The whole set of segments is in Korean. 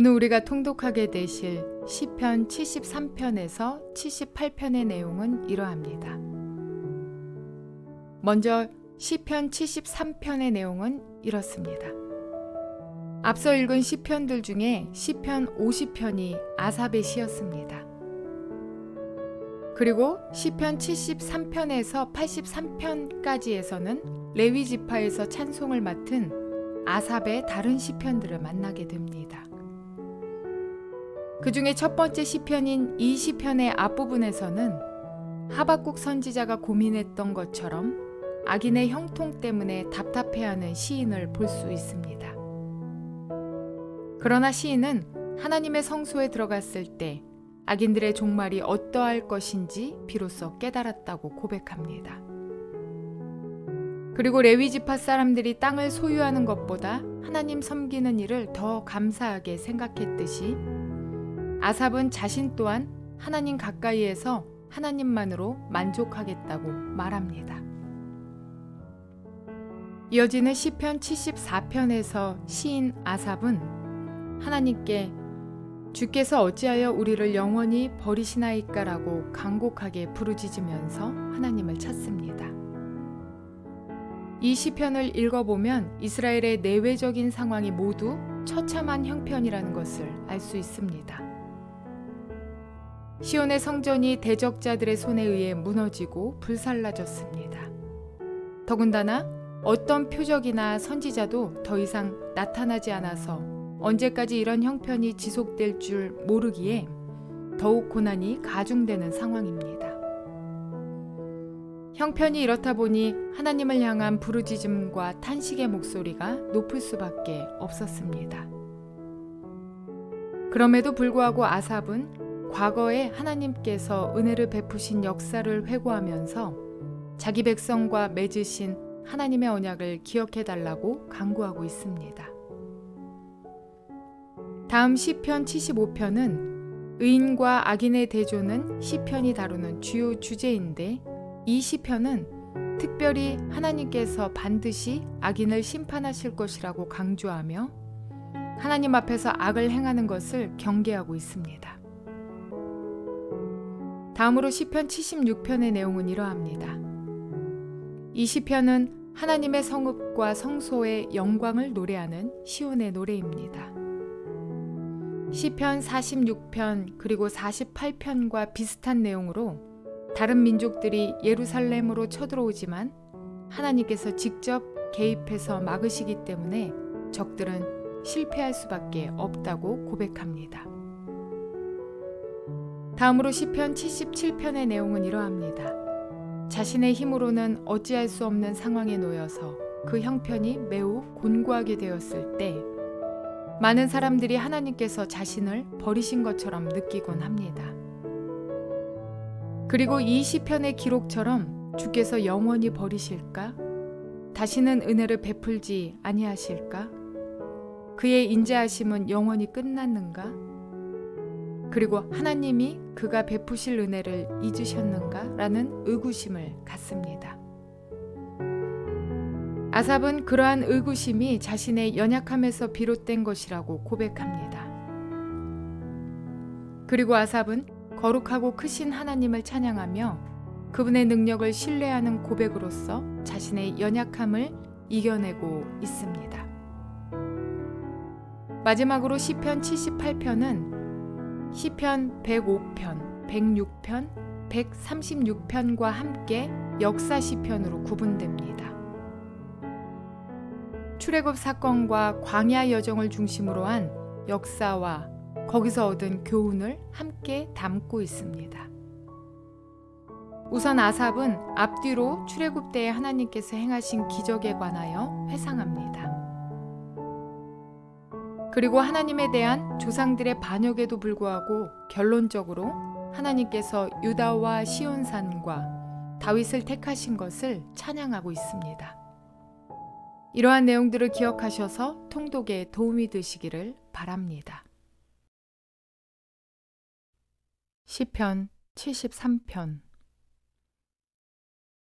오늘 우리가 통독하게 되실 시편 73편에서 78편의 내용은 이러합니다. 먼저 시편 73편의 내용은 이렇습니다. 앞서 읽은 시편들 중에 시편 50편이 아삽의 시였습니다. 그리고 시편 73편에서 83편까지에서는 레위 지파에서 찬송을 맡은 아삽의 다른 시편들을 만나게 됩니다. 그 중에 첫 번째 시편인 이 시편의 앞부분에서는 하박국 선지자가 고민했던 것처럼 악인의 형통 때문에 답답해하는 시인을 볼 수 있습니다. 그러나 시인은 하나님의 성소에 들어갔을 때 악인들의 종말이 어떠할 것인지 비로소 깨달았다고 고백합니다. 그리고 레위 지파 사람들이 땅을 소유하는 것보다 하나님 섬기는 일을 더 감사하게 생각했듯이 아삽은 자신 또한 하나님 가까이에서 하나님만으로 만족하겠다고 말합니다. 이어지는 시편 74편에서 시인 아삽은 하나님께 주께서 어찌하여 우리를 영원히 버리시나이까라고 간곡하게 부르짖으면서 하나님을 찾습니다. 이 시편을 읽어보면 이스라엘의 내외적인 상황이 모두 처참한 형편이라는 것을 알 수 있습니다. 시온의 성전이 대적자들의 손에 의해 무너지고 불살라졌습니다. 더군다나 어떤 표적이나 선지자도 더 이상 나타나지 않아서 언제까지 이런 형편이 지속될 줄 모르기에 더욱 고난이 가중되는 상황입니다. 형편이 이렇다 보니 하나님을 향한 부르짖음과 탄식의 목소리가 높을 수밖에 없었습니다. 그럼에도 불구하고 아삽은 과거에 하나님께서 은혜를 베푸신 역사를 회고하면서 자기 백성과 맺으신 하나님의 언약을 기억해달라고 간구하고 있습니다. 다음 시편 75편은 의인과 악인의 대조는 시편이 다루는 주요 주제인데 이 시편은 특별히 하나님께서 반드시 악인을 심판하실 것이라고 강조하며 하나님 앞에서 악을 행하는 것을 경계하고 있습니다. 다음으로 시편 76편의 내용은 이러합니다. 이 시편은 하나님의 성읍과 성소의 영광을 노래하는 시온의 노래입니다. 시편 46편 그리고 48편과 비슷한 내용으로 다른 민족들이 예루살렘으로 쳐들어오지만 하나님께서 직접 개입해서 막으시기 때문에 적들은 실패할 수밖에 없다고 고백합니다. 다음으로 시편 77편의 내용은 이러합니다. 자신의 힘으로는 어찌할 수 없는 상황에 놓여서 그 형편이 매우 곤고하게 되었을 때 많은 사람들이 하나님께서 자신을 버리신 것처럼 느끼곤 합니다. 그리고 이 시편의 기록처럼 주께서 영원히 버리실까? 다시는 은혜를 베풀지 아니하실까? 그의 인자하심은 영원히 끝났는가? 그리고 하나님이 그가 베푸실 은혜를 잊으셨는가? 라는 의구심을 갖습니다. 아삽은 그러한 의구심이 자신의 연약함에서 비롯된 것이라고 고백합니다. 그리고 아삽은 거룩하고 크신 하나님을 찬양하며 그분의 능력을 신뢰하는 고백으로서 자신의 연약함을 이겨내고 있습니다. 마지막으로 시편 78편은 시편 105편, 106편, 136편과 함께 역사 시편으로 구분됩니다. 출애굽 사건과 광야 여정을 중심으로 한 역사와 거기서 얻은 교훈을 함께 담고 있습니다. 우선 아삽은 앞뒤로 출애굽 때에 하나님께서 행하신 기적에 관하여 회상합니다. 그리고 하나님에 대한 조상들의 반역에도 불구하고 결론적으로 하나님께서 유다와 시온산과 다윗을 택하신 것을 찬양하고 있습니다. 이러한 내용들을 기억하셔서 통독에 도움이 되시기를 바랍니다. 시편 73편.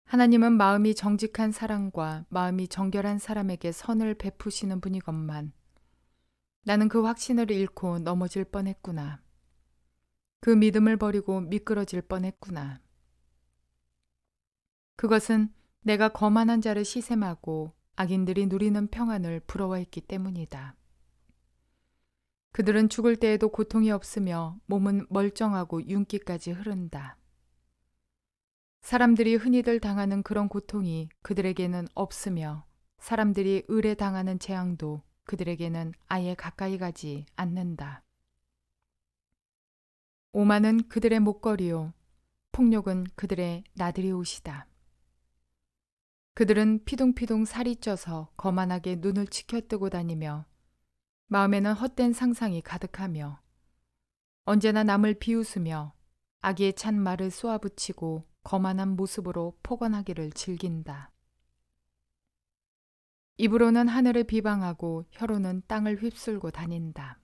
하나님은 마음이 정직한 사람과 마음이 정결한 사람에게 선을 베푸시는 분이건만 나는 그 확신을 잃고 넘어질 뻔했구나. 그 믿음을 버리고 미끄러질 뻔했구나. 그것은 내가 거만한 자를 시샘하고 악인들이 누리는 평안을 부러워했기 때문이다. 그들은 죽을 때에도 고통이 없으며 몸은 멀쩡하고 윤기까지 흐른다. 사람들이 흔히들 당하는 그런 고통이 그들에게는 없으며 사람들이 을에 당하는 재앙도 그들에게는 아예 가까이 가지 않는다. 오만은 그들의 목걸이요, 폭력은 그들의 나들이 옷이다. 그들은 피둥피둥 살이 쪄서 거만하게 눈을 치켜뜨고 다니며 마음에는 헛된 상상이 가득하며 언제나 남을 비웃으며 악의에 찬 말을 쏘아붙이고 거만한 모습으로 포건하기를 즐긴다. 입으로는 하늘을 비방하고 혀로는 땅을 휩쓸고 다닌다.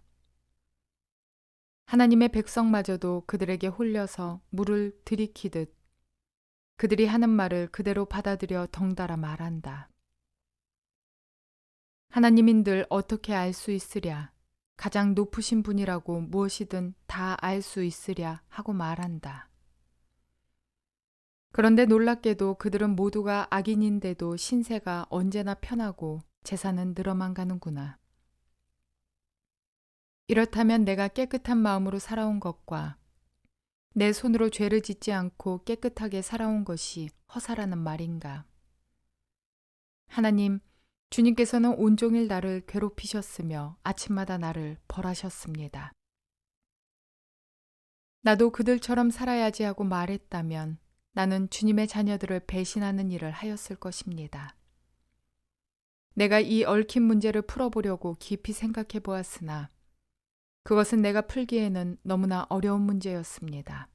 하나님의 백성마저도 그들에게 홀려서 물을 들이키듯 그들이 하는 말을 그대로 받아들여 덩달아 말한다. 하나님인들 어떻게 알 수 있으랴? 가장 높으신 분이라고 무엇이든 다 알 수 있으랴 하고 말한다. 그런데 놀랍게도 그들은 모두가 악인인데도 신세가 언제나 편하고 재산은 늘어만 가는구나. 이렇다면 내가 깨끗한 마음으로 살아온 것과 내 손으로 죄를 짓지 않고 깨끗하게 살아온 것이 허사라는 말인가? 하나님, 주님께서는 온종일 나를 괴롭히셨으며 아침마다 나를 벌하셨습니다. 나도 그들처럼 살아야지 하고 말했다면 나는 주님의 자녀들을 배신하는 일을 하였을 것입니다. 내가 이 얽힌 문제를 풀어보려고 깊이 생각해 보았으나 그것은 내가 풀기에는 너무나 어려운 문제였습니다.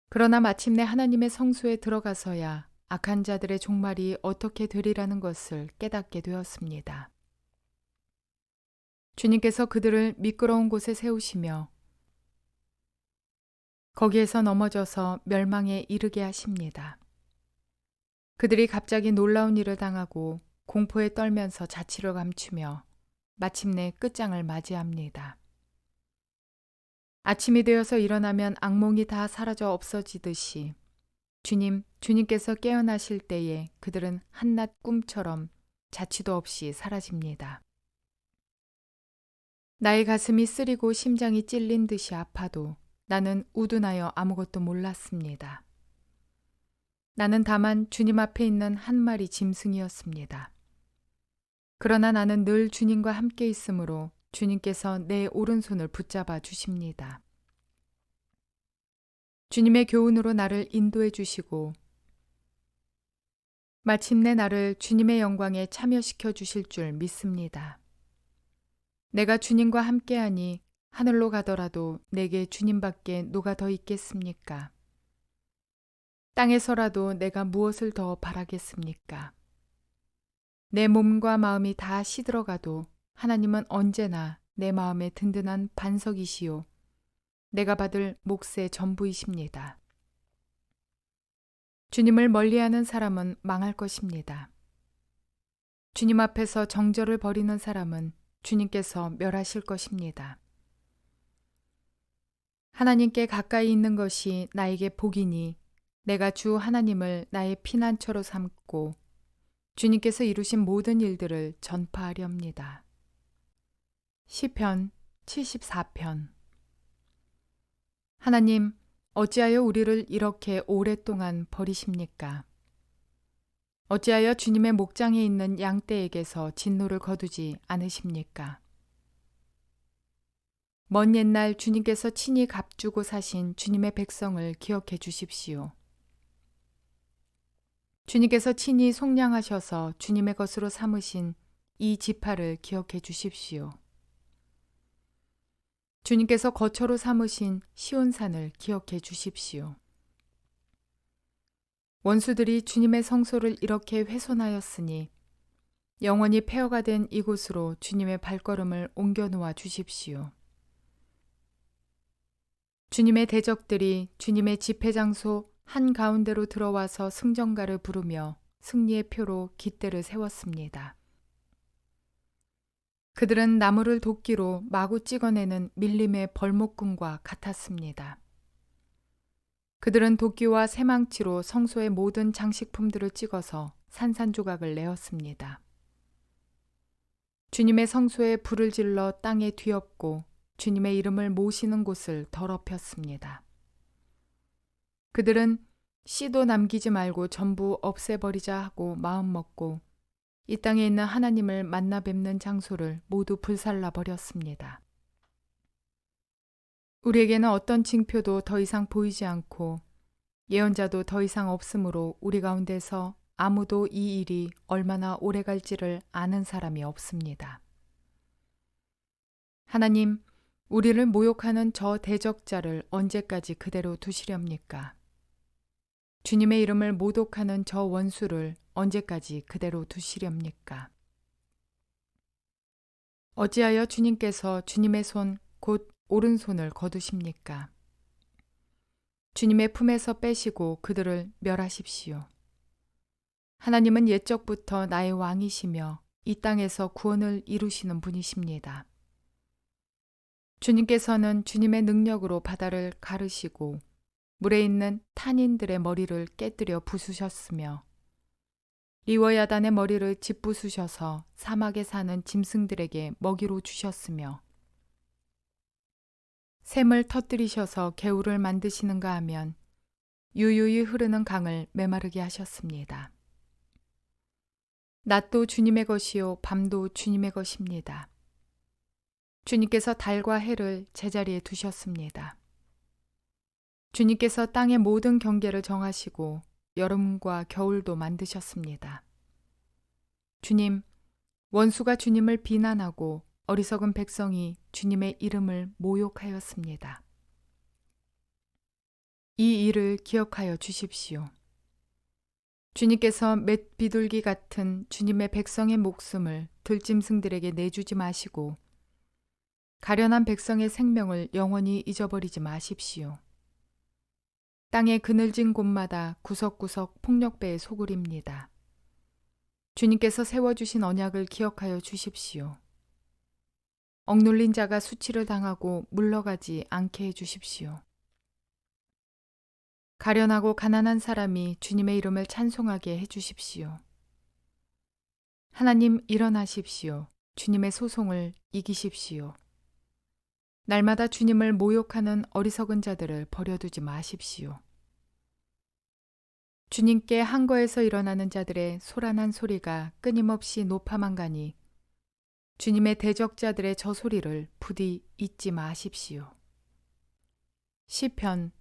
그러나 마침내 하나님의 성소에 들어가서야 악한 자들의 종말이 어떻게 되리라는 것을 깨닫게 되었습니다. 주님께서 그들을 미끄러운 곳에 세우시며 거기에서 넘어져서 멸망에 이르게 하십니다. 그들이 갑자기 놀라운 일을 당하고 공포에 떨면서 자취를 감추며 마침내 끝장을 맞이합니다. 아침이 되어서 일어나면 악몽이 다 사라져 없어지듯이 주님께서 깨어나실 때에 그들은 한낱 꿈처럼 자취도 없이 사라집니다. 나의 가슴이 쓰리고 심장이 찔린 듯이 아파도 나는 우둔하여 아무것도 몰랐습니다. 나는 다만 주님 앞에 있는 한 마리 짐승이었습니다. 그러나 나는 늘 주님과 함께 있으므로 주님께서 내 오른손을 붙잡아 주십니다. 주님의 교훈으로 나를 인도해 주시고 마침내 나를 주님의 영광에 참여시켜 주실 줄 믿습니다. 내가 주님과 함께하니 하늘로 가더라도 내게 주님밖에 누가 더 있겠습니까? 땅에서라도 내가 무엇을 더 바라겠습니까? 내 몸과 마음이 다 시들어가도 하나님은 언제나 내 마음에 든든한 반석이시요 내가 받을 몫의 전부이십니다. 주님을 멀리하는 사람은 망할 것입니다. 주님 앞에서 정절을 버리는 사람은 주님께서 멸하실 것입니다. 하나님께 가까이 있는 것이 나에게 복이니 내가 주 하나님을 나의 피난처로 삼고 주님께서 이루신 모든 일들을 전파하렵니다. 시편 74편. 하나님, 어찌하여 우리를 이렇게 오랫동안 버리십니까? 어찌하여 주님의 목장에 있는 양떼에게서 진노를 거두지 않으십니까? 먼 옛날 주님께서 친히 값주고 사신 주님의 백성을 기억해 주십시오. 주님께서 친히 속량하셔서 주님의 것으로 삼으신 이 지파를 기억해 주십시오. 주님께서 거처로 삼으신 시온산을 기억해 주십시오. 원수들이 주님의 성소를 이렇게 훼손하였으니 영원히 폐허가 된 이곳으로 주님의 발걸음을 옮겨 놓아 주십시오. 주님의 대적들이 주님의 집회 장소 한가운데로 들어와서 승전가를 부르며 승리의 표로 깃대를 세웠습니다. 그들은 나무를 도끼로 마구 찍어내는 밀림의 벌목꾼과 같았습니다. 그들은 도끼와 새망치로 성소의 모든 장식품들을 찍어서 산산조각을 내었습니다. 주님의 성소에 불을 질러 땅에 뒤엎고 주님의 이름을 모시는 곳을 더럽혔습니다. 그들은 씨도 남기지 말고 전부 없애버리자 하고 마음먹고 이 땅에 있는 하나님을 만나 뵙는 장소를 모두 불살라 버렸습니다. 우리에게는 어떤 징표도 더 이상 보이지 않고 예언자도 더 이상 없으므로 우리 가운데서 아무도 이 일이 얼마나 오래 갈지를 아는 사람이 없습니다. 하나님, 우리를 모욕하는 저 대적자를 언제까지 그대로 두시렵니까? 주님의 이름을 모독하는 저 원수를 언제까지 그대로 두시렵니까? 어찌하여 주님께서 주님의 손, 곧 오른손을 거두십니까? 주님의 품에서 빼시고 그들을 멸하십시오. 하나님은 옛적부터 나의 왕이시며 이 땅에서 구원을 이루시는 분이십니다. 주님께서는 주님의 능력으로 바다를 가르시고 물에 있는 탄인들의 머리를 깨뜨려 부수셨으며 리워야단의 머리를 짓부수셔서 사막에 사는 짐승들에게 먹이로 주셨으며 샘을 터뜨리셔서 개울을 만드시는가 하면 유유히 흐르는 강을 메마르게 하셨습니다. 낮도 주님의 것이요 밤도 주님의 것입니다. 주님께서 달과 해를 제자리에 두셨습니다. 주님께서 땅의 모든 경계를 정하시고 여름과 겨울도 만드셨습니다. 주님, 원수가 주님을 비난하고 어리석은 백성이 주님의 이름을 모욕하였습니다. 이 일을 기억하여 주십시오. 주님께서 맷 비둘기 같은 주님의 백성의 목숨을 들짐승들에게 내주지 마시고 가련한 백성의 생명을 영원히 잊어버리지 마십시오. 땅의 그늘진 곳마다 구석구석 폭력배의 소굴입니다. 주님께서 세워주신 언약을 기억하여 주십시오. 억눌린 자가 수치를 당하고 물러가지 않게 해주십시오. 가련하고 가난한 사람이 주님의 이름을 찬송하게 해주십시오. 하나님 일어나십시오. 주님의 소송을 이기십시오. 날마다 주님을 모욕하는 어리석은 자들을 버려두지 마십시오. 주님께 한거에서 일어나는 자들의 소란한 소리가 끊임없이 높아만 가니 주님의 대적자들의 저 소리를 부디 잊지 마십시오. 시편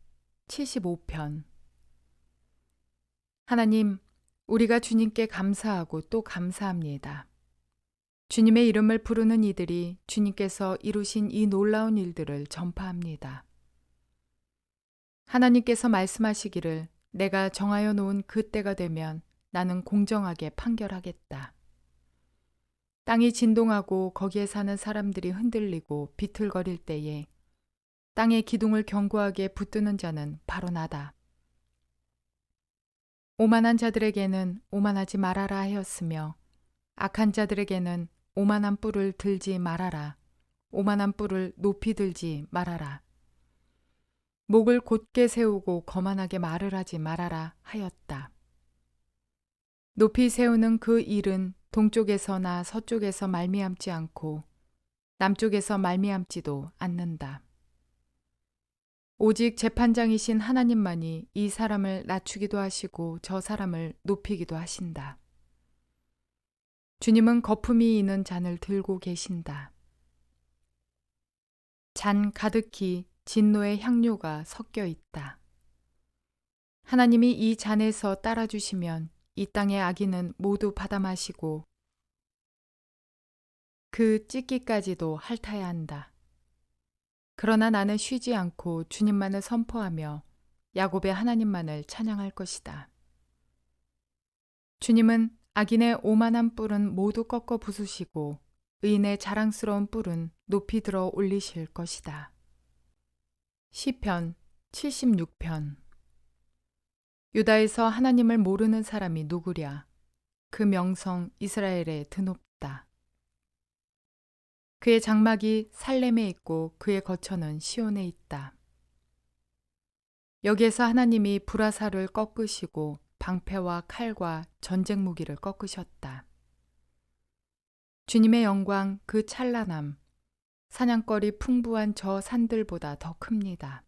75편. 하나님, 우리가 주님께 감사하고 또 감사합니다. 주님의 이름을 부르는 이들이 주님께서 이루신 이 놀라운 일들을 전파합니다. 하나님께서 말씀하시기를 내가 정하여 놓은 그 때가 되면 나는 공정하게 판결하겠다. 땅이 진동하고 거기에 사는 사람들이 흔들리고 비틀거릴 때에 땅의 기둥을 견고하게 붙드는 자는 바로 나다. 오만한 자들에게는 오만하지 말아라 하였으며 악한 자들에게는 오만한 뿔을 들지 말아라. 오만한 뿔을 높이 들지 말아라. 목을 곧게 세우고 거만하게 말을 하지 말아라 하였다. 높이 세우는 그 일은 동쪽에서나 서쪽에서 말미암지 않고 남쪽에서 말미암지도 않는다. 오직 재판장이신 하나님만이 이 사람을 낮추기도 하시고 저 사람을 높이기도 하신다. 주님은 거품이 있는 잔을 들고 계신다. 잔 가득히 진노의 향료가 섞여 있다. 하나님이 이 잔에서 따라주시면 이 땅의 악인은 모두 받아 마시고 그 찢기까지도 핥아야 한다. 그러나 나는 쉬지 않고 주님만을 선포하며 야곱의 하나님만을 찬양할 것이다. 주님은 악인의 오만한 뿔은 모두 꺾어 부수시고 의인의 자랑스러운 뿔은 높이 들어 올리실 것이다. 시편 76편. 유다에서 하나님을 모르는 사람이 누구랴? 그 명성 이스라엘에 드높다. 그의 장막이 살렘에 있고 그의 거처는 시온에 있다. 여기에서 하나님이 불화살을 꺾으시고 방패와 칼과 전쟁 무기를 꺾으셨다. 주님의 영광 그 찬란함, 사냥거리 풍부한 저 산들보다 더 큽니다.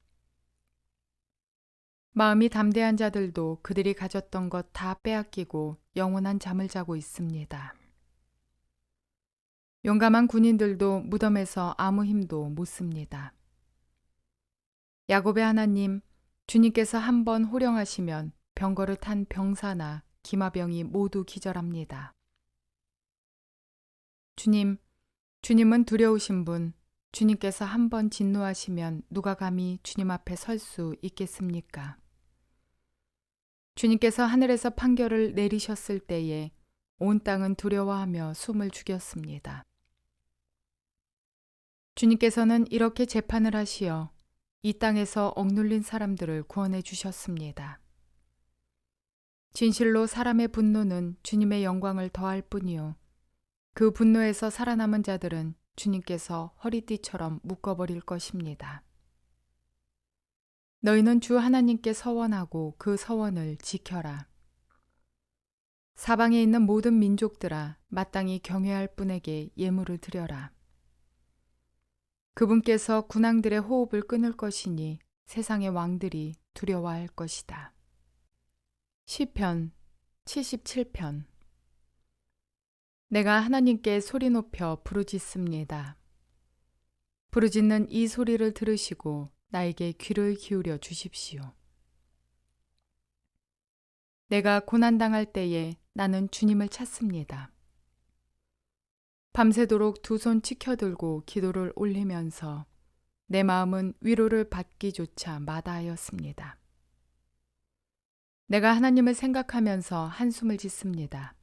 마음이 담대한 자들도 그들이 가졌던 것 다 빼앗기고 영원한 잠을 자고 있습니다. 용감한 군인들도 무덤에서 아무 힘도 못 씁니다. 야곱의 하나님, 주님께서 한번 호령하시면 병거를 탄 병사나 기마병이 모두 기절합니다. 주님은 두려우신 분, 주님께서 한번 진노하시면 누가 감히 주님 앞에 설 수 있겠습니까? 주님께서 하늘에서 판결을 내리셨을 때에 온 땅은 두려워하며 숨을 죽였습니다. 주님께서는 이렇게 재판을 하시어 이 땅에서 억눌린 사람들을 구원해 주셨습니다. 진실로 사람의 분노는 주님의 영광을 더할 뿐이요. 그 분노에서 살아남은 자들은 주님께서 허리띠처럼 묶어버릴 것입니다. 너희는 주 하나님께 서원하고 그 서원을 지켜라. 사방에 있는 모든 민족들아 마땅히 경외할 분에게 예물을 드려라. 그분께서 군왕들의 호흡을 끊을 것이니 세상의 왕들이 두려워할 것이다. 시편 77편. 내가 하나님께 소리 높여 부르짖습니다. 부르짖는 이 소리를 들으시고 나에게 귀를 기울여 주십시오. 내가 고난당할 때에 나는 주님을 찾습니다. 밤새도록 두 손 치켜들고 기도를 올리면서 내 마음은 위로를 받기조차 마다하였습니다. 내가 하나님을 생각하면서 한숨을 짓습니다.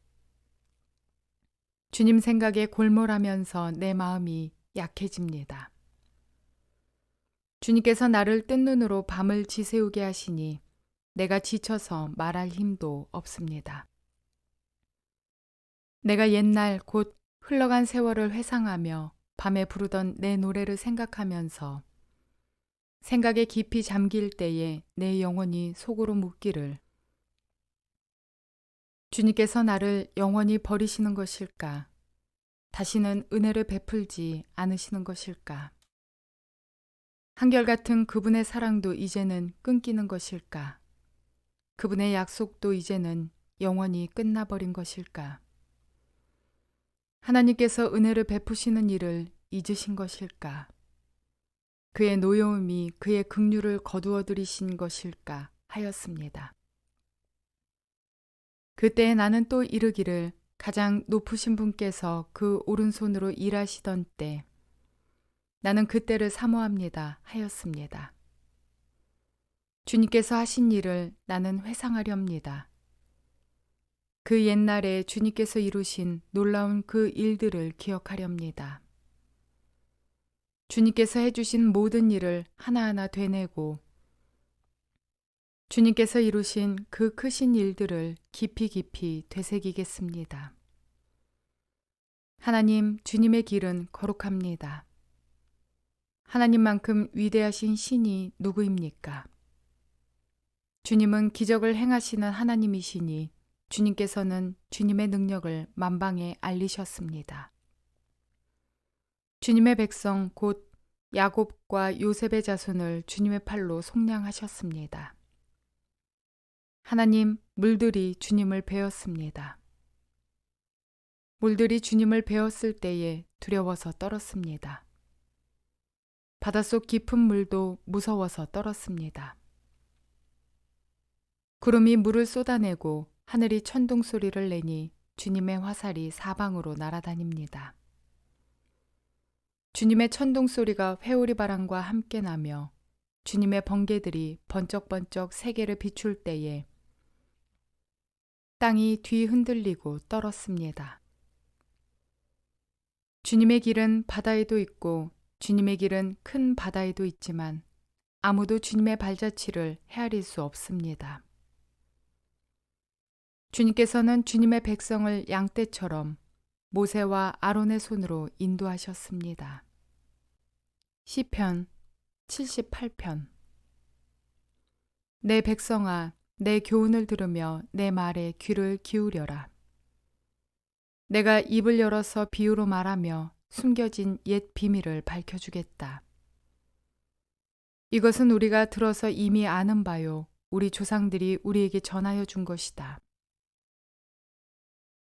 주님 생각에 골몰하면서 내 마음이 약해집니다. 주님께서 나를 뜬 눈으로 밤을 지새우게 하시니 내가 지쳐서 말할 힘도 없습니다. 내가 옛날 곧 흘러간 세월을 회상하며 밤에 부르던 내 노래를 생각하면서 생각에 깊이 잠길 때에 내 영혼이 속으로 묻기를 주님께서 나를 영원히 버리시는 것일까? 다시는 은혜를 베풀지 않으시는 것일까? 한결같은 그분의 사랑도 이제는 끊기는 것일까? 그분의 약속도 이제는 영원히 끝나버린 것일까? 하나님께서 은혜를 베푸시는 일을 잊으신 것일까? 그의 노여움이 그의 긍휼을 거두어들이신 것일까 하였습니다. 그때 나는 또 이르기를 가장 높으신 분께서 그 오른손으로 일하시던 때 나는 그때를 사모합니다 하였습니다. 주님께서 하신 일을 나는 회상하렵니다. 그 옛날에 주님께서 이루신 놀라운 그 일들을 기억하렵니다. 주님께서 해주신 모든 일을 하나하나 되뇌고 주님께서 이루신 그 크신 일들을 깊이 깊이 되새기겠습니다. 하나님, 주님의 길은 거룩합니다. 하나님만큼 위대하신 신이 누구입니까? 주님은 기적을 행하시는 하나님이시니 주님께서는 주님의 능력을 만방에 알리셨습니다. 주님의 백성 곧 야곱과 요셉의 자손을 주님의 팔로 속량하셨습니다. 하나님, 물들이 주님을 배웠습니다. 물들이 주님을 배웠을 때에 두려워서 떨었습니다. 바닷속 깊은 물도 무서워서 떨었습니다. 구름이 물을 쏟아내고 하늘이 천둥 소리를 내니 주님의 화살이 사방으로 날아다닙니다. 주님의 천둥 소리가 회오리 바람과 함께 나며 주님의 번개들이 번쩍번쩍 세계를 비출 때에 땅이 뒤 흔들리고 떨었습니다. 주님의 길은 바다에도 있고 주님의 길은 큰 바다에도 있지만 아무도 주님의 발자취를 헤아릴 수 없습니다. 주님께서는 주님의 백성을 양떼처럼 모세와 아론의 손으로 인도하셨습니다. 시편 78편. 내 백성아, 내 교훈을 들으며 내 말에 귀를 기울여라. 내가 입을 열어서 비유로 말하며 숨겨진 옛 비밀을 밝혀주겠다. 이것은 우리가 들어서 이미 아는 바요, 우리 조상들이 우리에게 전하여 준 것이다.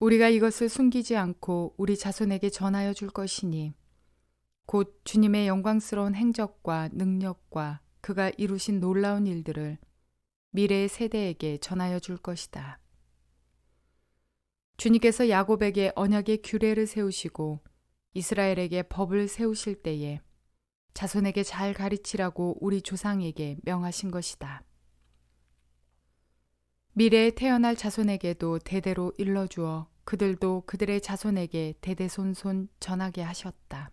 우리가 이것을 숨기지 않고 우리 자손에게 전하여 줄 것이니 곧 주님의 영광스러운 행적과 능력과 그가 이루신 놀라운 일들을 미래의 세대에게 전하여 줄 것이다. 주님께서 야곱에게 언약의 규례를 세우시고 이스라엘에게 법을 세우실 때에 자손에게 잘 가르치라고 우리 조상에게 명하신 것이다. 미래에 태어날 자손에게도 대대로 일러주어 그들도 그들의 자손에게 대대손손 전하게 하셨다.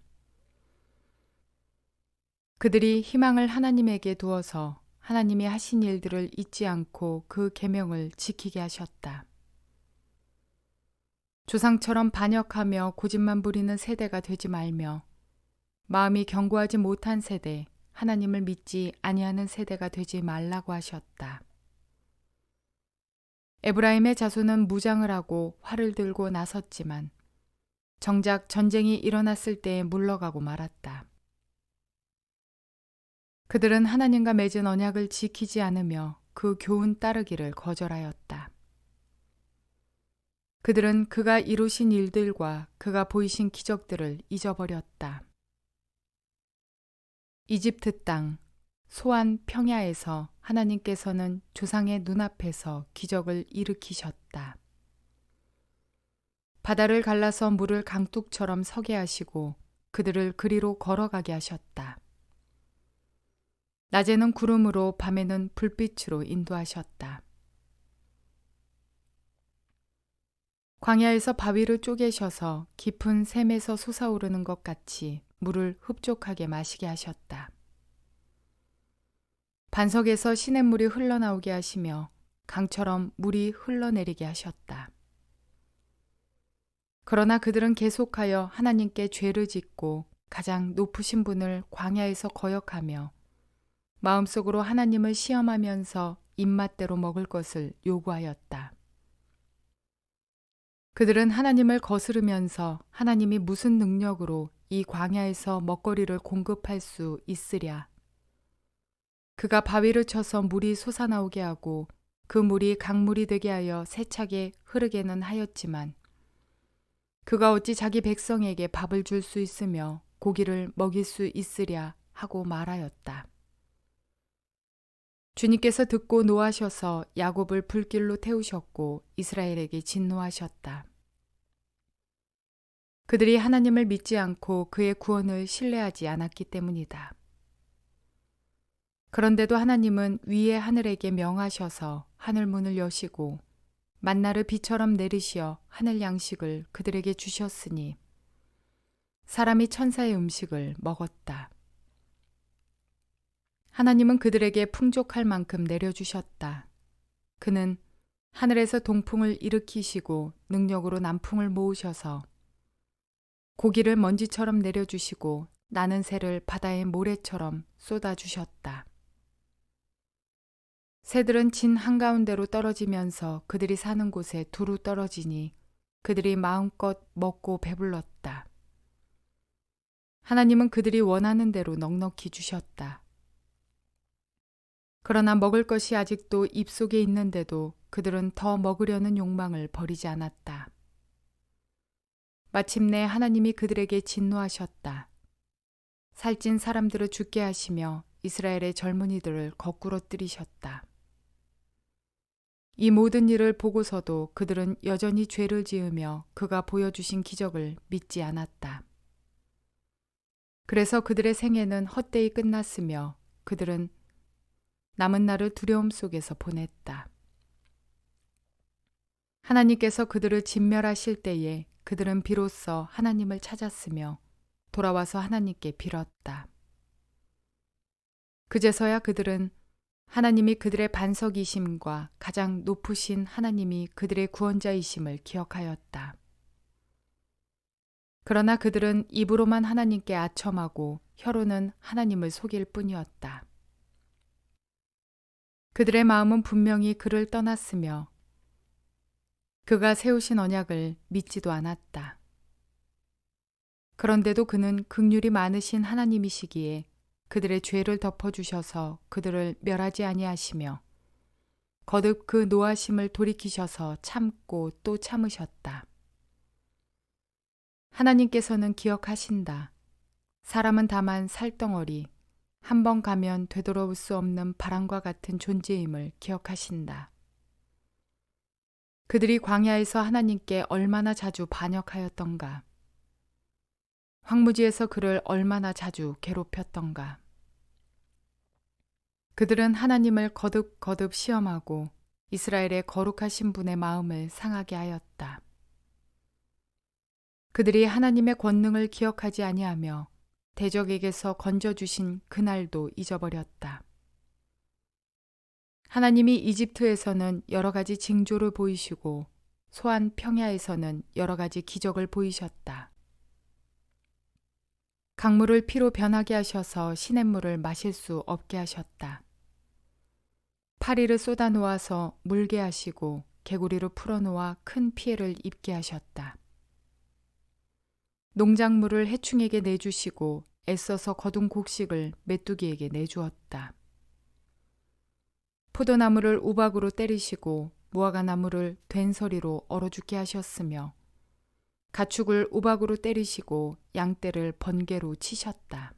그들이 희망을 하나님에게 두어서 하나님이 하신 일들을 잊지 않고 그 계명을 지키게 하셨다. 조상처럼 반역하며 고집만 부리는 세대가 되지 말며 마음이 견고하지 못한 세대, 하나님을 믿지 아니하는 세대가 되지 말라고 하셨다. 에브라임의 자손은 무장을 하고 활을 들고 나섰지만 정작 전쟁이 일어났을 때에 물러가고 말았다. 그들은 하나님과 맺은 언약을 지키지 않으며 그 교훈 따르기를 거절하였다. 그들은 그가 이루신 일들과 그가 보이신 기적들을 잊어버렸다. 이집트 땅, 소안 평야에서 하나님께서는 조상의 눈앞에서 기적을 일으키셨다. 바다를 갈라서 물을 강둑처럼 서게 하시고 그들을 그리로 걸어가게 하셨다. 낮에는 구름으로 밤에는 불빛으로 인도하셨다. 광야에서 바위를 쪼개셔서 깊은 샘에서 솟아오르는 것 같이 물을 흡족하게 마시게 하셨다. 반석에서 시냇물이 흘러나오게 하시며 강처럼 물이 흘러내리게 하셨다. 그러나 그들은 계속하여 하나님께 죄를 짓고 가장 높으신 분을 광야에서 거역하며 마음속으로 하나님을 시험하면서 입맛대로 먹을 것을 요구하였다. 그들은 하나님을 거스르면서 하나님이 무슨 능력으로 이 광야에서 먹거리를 공급할 수 있으랴. 그가 바위를 쳐서 물이 솟아나오게 하고 그 물이 강물이 되게 하여 세차게 흐르게는 하였지만 그가 어찌 자기 백성에게 밥을 줄 수 있으며 고기를 먹일 수 있으랴 하고 말하였다. 주님께서 듣고 노하셔서 야곱을 불길로 태우셨고 이스라엘에게 진노하셨다. 그들이 하나님을 믿지 않고 그의 구원을 신뢰하지 않았기 때문이다. 그런데도 하나님은 위의 하늘에게 명하셔서 하늘문을 여시고 만나를 비처럼 내리시어 하늘 양식을 그들에게 주셨으니 사람이 천사의 음식을 먹었다. 하나님은 그들에게 풍족할 만큼 내려주셨다. 그는 하늘에서 동풍을 일으키시고 능력으로 남풍을 모으셔서 고기를 먼지처럼 내려주시고 나는 새를 바다의 모래처럼 쏟아주셨다. 새들은 진 한가운데로 떨어지면서 그들이 사는 곳에 두루 떨어지니 그들이 마음껏 먹고 배불렀다. 하나님은 그들이 원하는 대로 넉넉히 주셨다. 그러나 먹을 것이 아직도 입속에 있는데도 그들은 더 먹으려는 욕망을 버리지 않았다. 마침내 하나님이 그들에게 진노하셨다. 살찐 사람들을 죽게 하시며 이스라엘의 젊은이들을 거꾸로 뜨리셨다. 이 모든 일을 보고서도 그들은 여전히 죄를 지으며 그가 보여주신 기적을 믿지 않았다. 그래서 그들의 생애는 헛되이 끝났으며 그들은 남은 날을 두려움 속에서 보냈다. 하나님께서 그들을 진멸하실 때에 그들은 비로소 하나님을 찾았으며 돌아와서 하나님께 빌었다. 그제서야 그들은 하나님이 그들의 반석이심과 가장 높으신 하나님이 그들의 구원자이심을 기억하였다. 그러나 그들은 입으로만 하나님께 아첨하고 혀로는 하나님을 속일 뿐이었다. 그들의 마음은 분명히 그를 떠났으며 그가 세우신 언약을 믿지도 않았다. 그런데도 그는 긍휼이 많으신 하나님이시기에 그들의 죄를 덮어주셔서 그들을 멸하지 아니하시며 거듭 그 노하심을 돌이키셔서 참고 또 참으셨다. 하나님께서는 기억하신다. 사람은 다만 살덩어리, 한 번 가면 되돌아올 수 없는 바람과 같은 존재임을 기억하신다. 그들이 광야에서 하나님께 얼마나 자주 반역하였던가. 황무지에서 그를 얼마나 자주 괴롭혔던가. 그들은 하나님을 거듭 시험하고 이스라엘의 거룩하신 분의 마음을 상하게 하였다. 그들이 하나님의 권능을 기억하지 아니하며 대적에게서 건져주신 그날도 잊어버렸다. 하나님이 이집트에서는 여러 가지 징조를 보이시고 소안 평야에서는 여러 가지 기적을 보이셨다. 강물을 피로 변하게 하셔서 시냇물을 마실 수 없게 하셨다. 파리를 쏟아 놓아서 물게 하시고 개구리를 풀어놓아 큰 피해를 입게 하셨다. 농작물을 해충에게 내주시고 애써서 거둔 곡식을 메뚜기에게 내주었다. 포도나무를 우박으로 때리시고 무화과나무를 된소리로 얼어 죽게 하셨으며 가축을 우박으로 때리시고 양떼를 번개로 치셨다.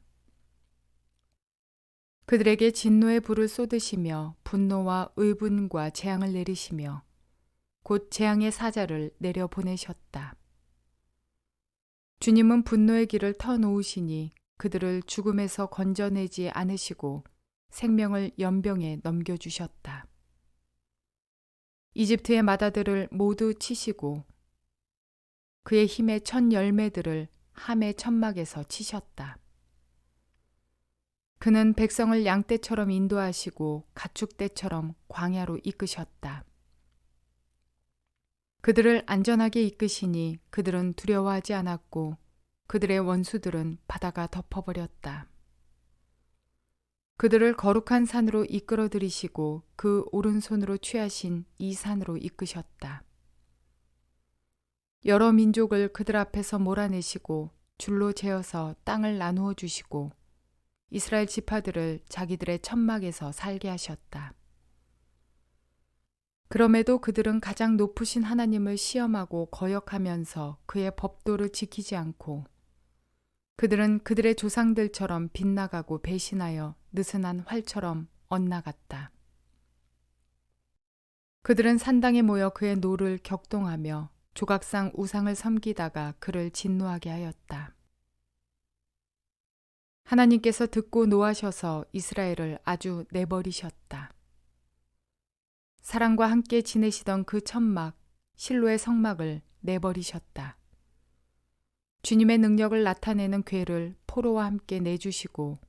그들에게 진노의 불을 쏟으시며 분노와 의분과 재앙을 내리시며 곧 재앙의 사자를 내려 보내셨다. 주님은 분노의 길을 터놓으시니 그들을 죽음에서 건져내지 않으시고 생명을 연병에 넘겨주셨다. 이집트의 마다들을 모두 치시고 그의 힘의 첫 열매들을 함의 천막에서 치셨다. 그는 백성을 양떼처럼 인도하시고 가축떼처럼 광야로 이끄셨다. 그들을 안전하게 이끄시니 그들은 두려워하지 않았고 그들의 원수들은 바다가 덮어버렸다. 그들을 거룩한 산으로 이끌어 들이시고 그 오른손으로 취하신 이 산으로 이끄셨다. 여러 민족을 그들 앞에서 몰아내시고 줄로 재어서 땅을 나누어 주시고 이스라엘 지파들을 자기들의 천막에서 살게 하셨다. 그럼에도 그들은 가장 높으신 하나님을 시험하고 거역하면서 그의 법도를 지키지 않고 그들은 그들의 조상들처럼 빗나가고 배신하여 느슨한 활처럼 엇나갔다. 그들은 산당에 모여 그의 노를 격동하며 조각상 우상을 섬기다가 그를 진노하게 하였다. 하나님께서 듣고 노하셔서 이스라엘을 아주 내버리셨다. 사랑과 함께 지내시던 그 천막, 실로의 성막을 내버리셨다. 주님의 능력을 나타내는 궤를 포로와 함께 내주시고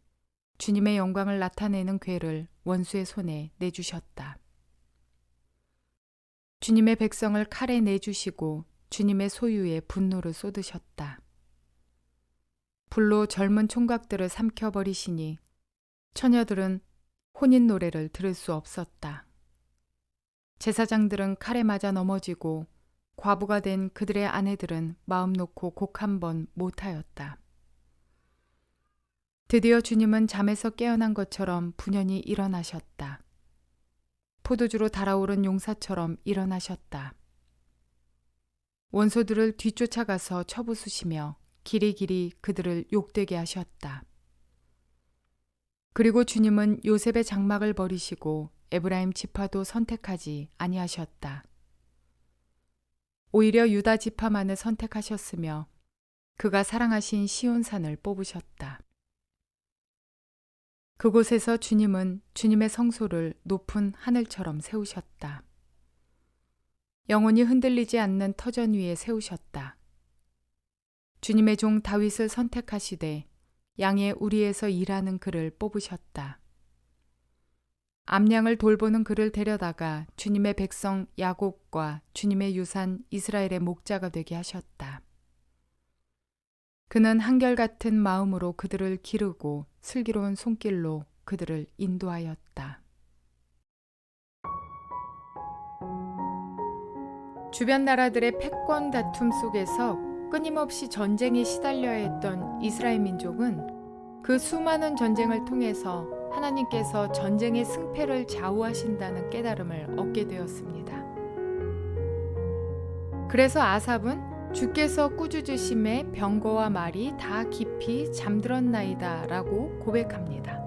주님의 영광을 나타내는 궤를 원수의 손에 내주셨다. 주님의 백성을 칼에 내주시고 주님의 소유에 분노를 쏟으셨다. 불로 젊은 총각들을 삼켜버리시니 처녀들은 혼인 노래를 들을 수 없었다. 제사장들은 칼에 맞아 넘어지고 과부가 된 그들의 아내들은 마음 놓고 곡 한 번 못하였다. 드디어 주님은 잠에서 깨어난 것처럼 분연히 일어나셨다. 포도주로 달아오른 용사처럼 일어나셨다. 원소들을 뒤쫓아가서 쳐부수시며 길이길이 그들을 욕되게 하셨다. 그리고 주님은 요셉의 장막을 버리시고 에브라임 지파도 선택하지 아니하셨다. 오히려 유다 지파만을 선택하셨으며 그가 사랑하신 시온산을 뽑으셨다. 그곳에서 주님은 주님의 성소를 높은 하늘처럼 세우셨다. 영원히 흔들리지 않는 터전 위에 세우셨다. 주님의 종 다윗을 선택하시되 양의 우리에서 일하는 그를 뽑으셨다. 암양을 돌보는 그를 데려다가 주님의 백성 야곱과 주님의 유산 이스라엘의 목자가 되게 하셨다. 그는 한결같은 마음으로 그들을 기르고 슬기로운 손길로 그들을 인도하였다. 주변 나라들의 패권 다툼 속에서 끊임없이 전쟁에 시달려야 했던 이스라엘 민족은 그 수많은 전쟁을 통해서 하나님께서 전쟁의 승패를 좌우하신다는 깨달음을 얻게 되었습니다. 그래서 아삽은 주께서 꾸짖으심에 병거와 말이 다 깊이 잠들었나이다 라고 고백합니다.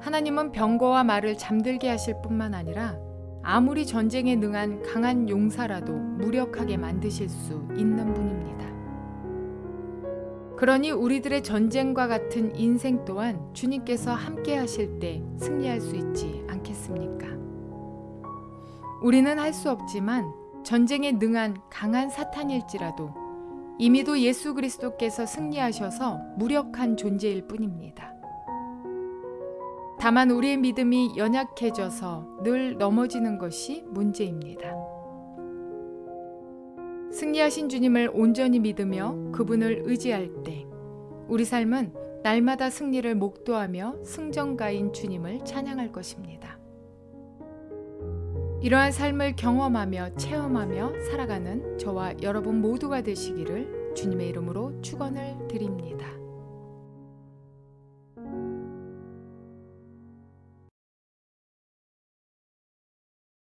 하나님은 병거와 말을 잠들게 하실 뿐만 아니라 아무리 전쟁에 능한 강한 용사라도 무력하게 만드실 수 있는 분입니다. 그러니 우리들의 전쟁과 같은 인생 또한 주님께서 함께 하실 때 승리할 수 있지 않겠습니까? 우리는 할 수 없지만 전쟁에 능한 강한 사탄일지라도 이미도 예수 그리스도께서 승리하셔서 무력한 존재일 뿐입니다. 다만 우리의 믿음이 연약해져서 늘 넘어지는 것이 문제입니다. 승리하신 주님을 온전히 믿으며 그분을 의지할 때 우리 삶은 날마다 승리를 목도하며 승전가인 주님을 찬양할 것입니다. 이러한 삶을 경험하며 체험하며 살아가는 저와 여러분 모두가 되시기를 주님의 이름으로 축원을 드립니다.